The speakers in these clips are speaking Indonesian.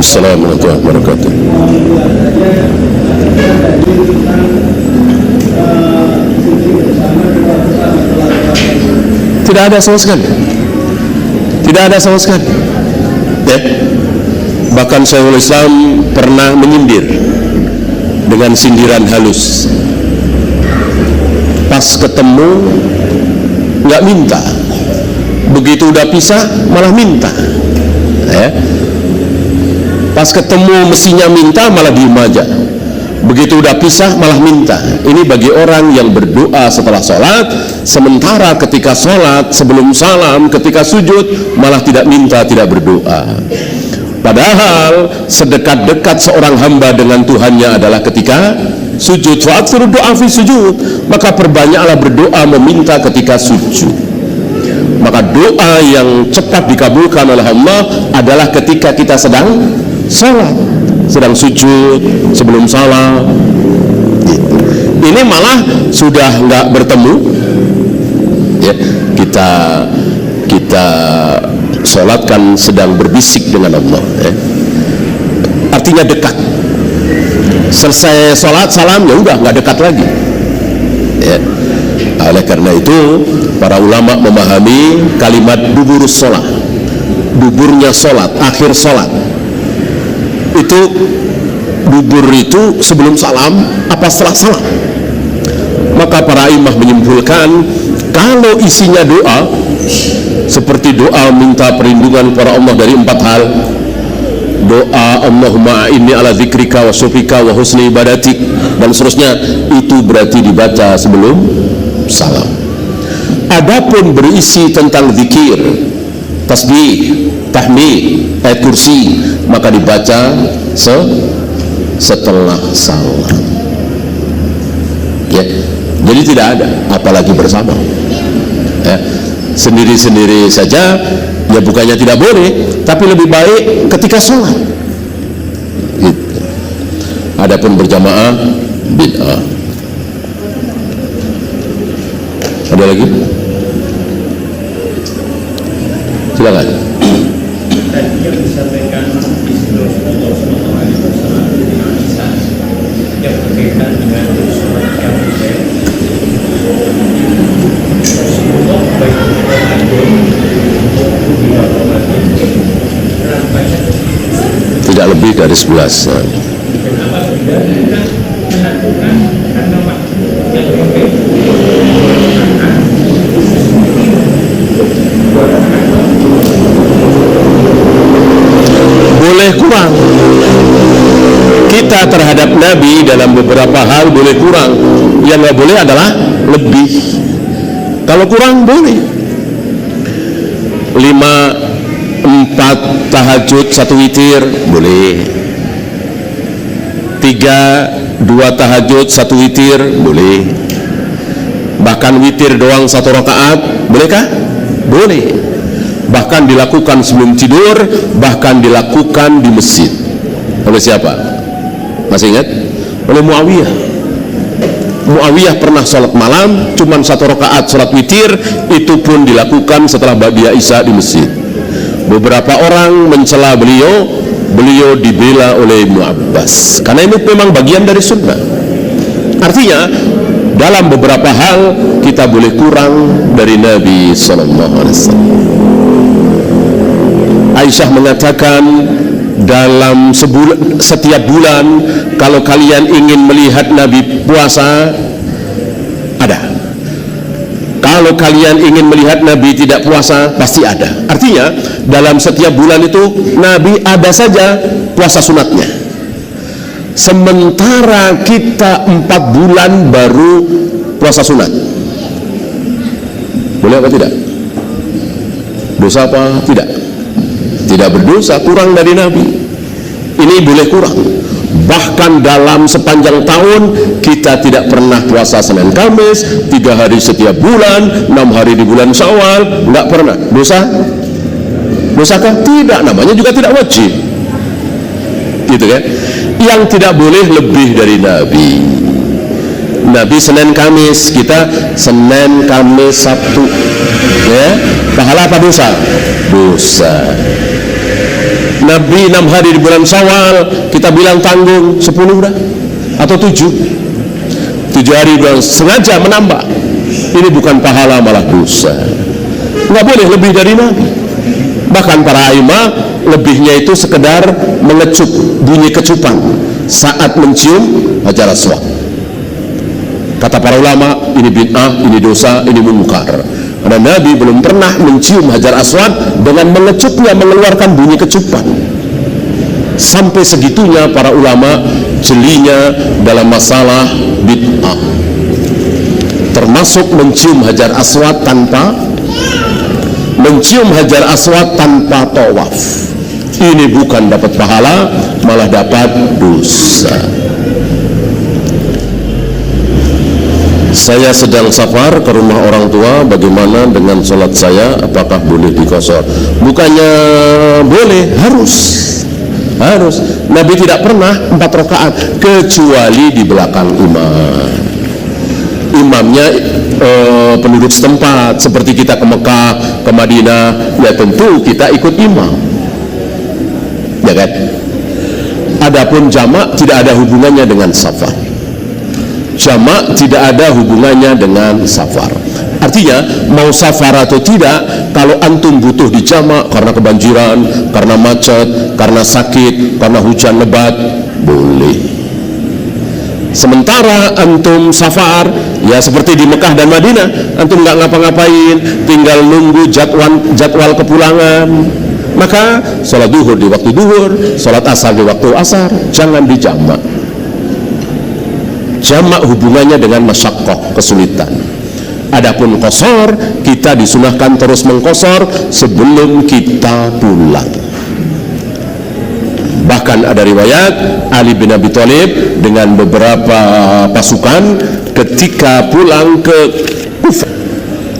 Waalaikumsalam warahmatullahi wabarakatuh. Tidak ada sama sekali. Tidak ada sama sekali. Ya. Bahkan Syekhul Islam pernah menyindir dengan sindiran halus. Pas ketemu nggak minta, begitu udah pisah malah minta. Ya. Pas ketemu mestinya minta malah diem aja. Begitu udah pisah malah minta. Ini bagi orang yang berdoa setelah sholat, sementara ketika sholat, sebelum salam, ketika sujud malah tidak minta, tidak berdoa. Padahal sedekat-dekat seorang hamba dengan Tuhannya adalah ketika sujud. Fa'aksiru doa fi sujud, maka perbanyaklah berdoa meminta ketika sujud. Maka doa yang cepat dikabulkan oleh Allah adalah ketika kita sedang sholat, sedang sujud, sebelum salam. Ini malah sudah nggak bertemu, ya, kita sholat kan sedang berbisik dengan Allah, ya. Artinya dekat. Selesai sholat salam ya udah nggak dekat lagi, ya. Oleh karena itu para ulama memahami kalimat duburus sholat, duburnya sholat, akhir sholat. Itu dubur itu sebelum salam apa setelah salam. Maka para imam menyimpulkan kalau isinya doa seperti doa minta perlindungan kepada Allah dari 4 hal, doa Allahumma inni ala zikrika wa syukrika wa husni ibadatik dan seterusnya, itu berarti dibaca sebelum salam. Adapun berisi tentang zikir, tasbih, tahmid, ayat kursi, maka dibaca setelah salam, ya. Jadi tidak ada, apalagi bersama, ya. Sendiri-sendiri saja ya bukannya tidak boleh, tapi lebih baik ketika sholat, gitu. Adapun berjamaah bid'ah. Ada lagi? Silakan. Yang disampaikan yang berkaitan dengan sholat yang tidak lebih dari 11. Boleh kurang. Kita terhadap Nabi dalam beberapa hal boleh kurang. Yang nggak boleh adalah lebih. Kalau kurang boleh 5, 4 tahajud 1 witir boleh, 3, 2 tahajud 1 witir boleh, bahkan witir doang 1 rakaat bolehkah? Boleh. Bahkan dilakukan sebelum tidur, bahkan dilakukan di masjid. Oleh siapa? Masih ingat? Oleh Muawiyah. Muawiyah pernah sholat malam cuman 1 rakaat sholat witir, itu pun dilakukan setelah Ba'diyah Isya di masjid. Beberapa orang mencela beliau dibela oleh Ibnu Abbas karena ini memang bagian dari sunnah. Artinya dalam beberapa hal kita boleh kurang dari Nabi SAW. Aisyah mengatakan dalam setiap bulan kalau kalian ingin melihat Nabi puasa, ada. Kalau kalian ingin melihat Nabi tidak puasa, pasti ada. Artinya dalam setiap bulan itu Nabi ada saja puasa sunatnya. Sementara kita 4 bulan baru puasa sunat. Boleh apa tidak? Dosa apa? Tidak. Tidak berdosa, kurang dari Nabi. Ini boleh kurang. Bahkan dalam sepanjang tahun kita tidak pernah puasa Senin Kamis, 3 hari setiap bulan, 6 hari di bulan Syawal, nggak pernah. Dosa? Dosakah? Tidak, namanya juga tidak wajib. Gitu kan? Yang tidak boleh lebih dari Nabi. Nabi Senin Kamis, kita Senin Kamis Sabtu, ya. Pahala apa dosa? Dosa. Nabi 6 hari di bulan Syawal, kita bilang tanggung 10 udah, atau 7 hari bulan, sengaja menambah. Ini bukan pahala, malah dosa. Nggak boleh lebih dari Nabi. Bahkan para imam lebihnya itu sekedar mengecup, bunyi kecupan saat mencium Hajar Aswad. Kata para ulama, ini bid'ah, ini dosa, ini munkar. Karena Nabi belum pernah mencium Hajar Aswad dengan mengecupnya, mengeluarkan bunyi kecupan. Sampai segitunya para ulama jelinya dalam masalah bid'ah, termasuk mencium Hajar Aswad tanpa tawaf. Ini bukan dapat pahala, malah dapat dosa. Saya sedang safar ke rumah orang tua, bagaimana dengan sholat saya? Apakah boleh dikosor? Bukannya boleh, harus. Nabi tidak pernah 4 rakaat kecuali di belakang imam. Imamnya penduduk setempat, seperti kita ke Mekah, ke Madinah, ya tentu kita ikut imam, ya kan? Adapun jamak tidak ada hubungannya dengan safar. Jamak tidak ada hubungannya dengan safar. Artinya mau safar atau tidak, kalau antum butuh di jamak karena kebanjiran, karena macet, karena sakit, karena hujan lebat, boleh. Sementara antum safar, ya seperti di Mekah dan Madinah, antum nggak ngapa-ngapain, tinggal nunggu jadwal kepulangan, maka sholat duhur di waktu duhur, sholat asar di waktu asar, jangan dijamak. Jamak hubungannya dengan masyaqqah, kesulitan. Adapun qasar, kita disunahkan terus mengqasar sebelum kita pulang. Bahkan ada riwayat Ali bin Abi Thalib dengan beberapa pasukan ketika pulang ke Kufah.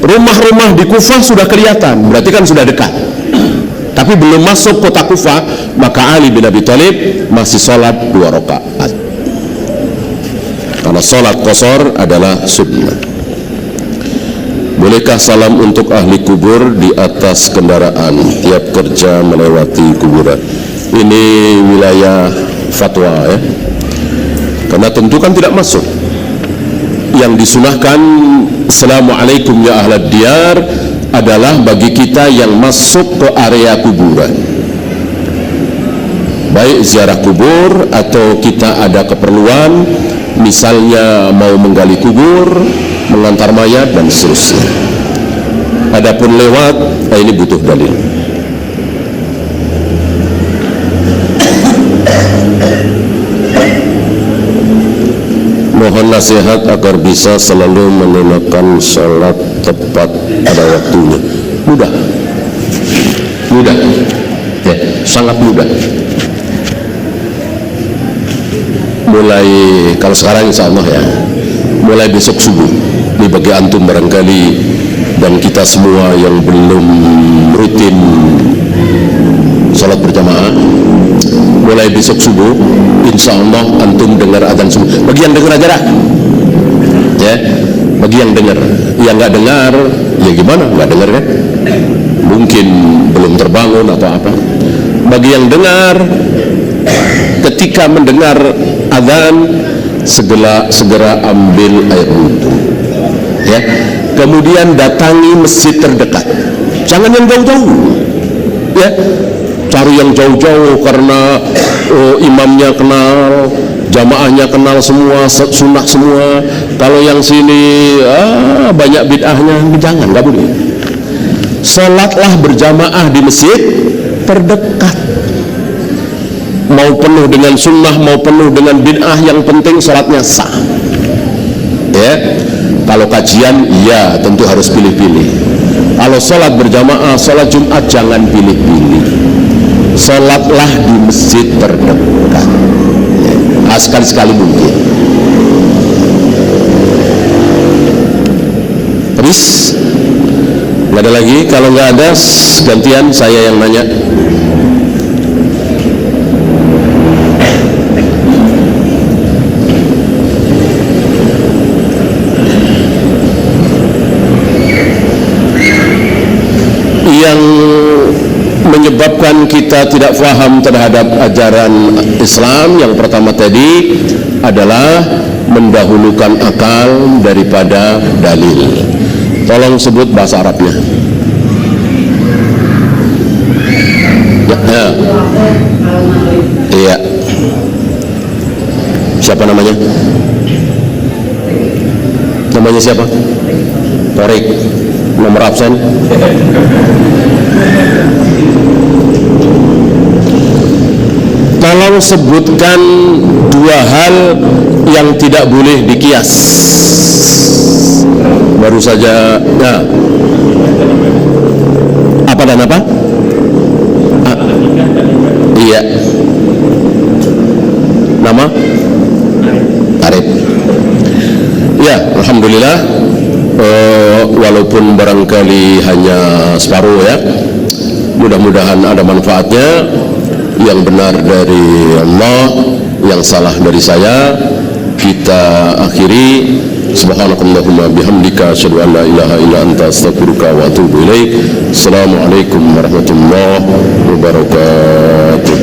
Rumah-rumah di Kufah sudah kelihatan, berarti kan sudah dekat. Tapi belum masuk kota Kufah, maka Ali bin Abi Thalib masih sholat 2 rakaat. Karena sholat qasar adalah sunnah. Bolehkah salam untuk ahli kubur di atas kendaraan tiap kerja melewati kuburan? Ini wilayah fatwa, ya. Karena tentu kan tidak masuk. Yang disunahkan assalamualaikum ya ahlad diyar adalah bagi kita yang masuk ke area kuburan, baik ziarah kubur atau kita ada keperluan, misalnya mau menggali kubur, mengantar mayat dan seterusnya. Adapun lewat, ini butuh dalil. Mohon nasihat agar bisa selalu menunaikan sholat tepat pada waktunya. Mudah, ya, sangat mudah. Mulai kalau sekarang insya Allah ya, mulai besok subuh. Ini bagi antum barangkali dan kita semua yang belum rutin sholat berjamaah, mulai besok subuh insya Allah antum dengar azan subuh. Bagi yang dengar aja dah, ya. Bagi yang dengar, yang nggak dengar ya gimana, nggak dengar kan, mungkin belum terbangun atau apa. Bagi yang dengar, ketika mendengar azan segera ambil air wudhu, ya. Kemudian datangi masjid terdekat, jangan yang jauh-jauh, ya. Cari yang jauh-jauh karena imamnya kenal, jamaahnya kenal semua, sunnah semua. Kalau yang sini banyak bid'ahnya, jangan, nggak boleh. Sholatlah berjamaah di masjid terdekat. Mau penuh dengan sunnah, mau penuh dengan bid'ah, yang penting sholatnya sah, ya. Kalau kajian, ya tentu harus pilih-pilih. Kalau sholat berjamaah, sholat Jumat, jangan pilih-pilih. Sholatlah di masjid terdekat, ya. Sekali-sekali mungkin. Terus nggak ada lagi? Kalau nggak ada, gantian saya yang nanya. Yang menyebabkan menyebabkan kita tidak faham terhadap ajaran Islam yang pertama tadi adalah mendahulukan akal daripada dalil. Tolong sebut bahasa Arabnya. Ya. Iya. Siapa namanya? Namanya siapa? Torik. Nomor absen? Tolong sebutkan dua hal yang tidak boleh dikias. Baru saja, nah, apa dan apa? Iya. Nama? Arif. Ya, alhamdulillah. Walaupun barangkali hanya separuh ya, mudah-mudahan ada manfaatnya. Yang benar dari Allah, yang salah dari saya. Kita akhiri. Subhanakallahumma bihamdika asyhadu an la ilaha illa anta astaghfiruka wa atubu ilaik. Assalamualaikum warahmatullahi wabarakatuh.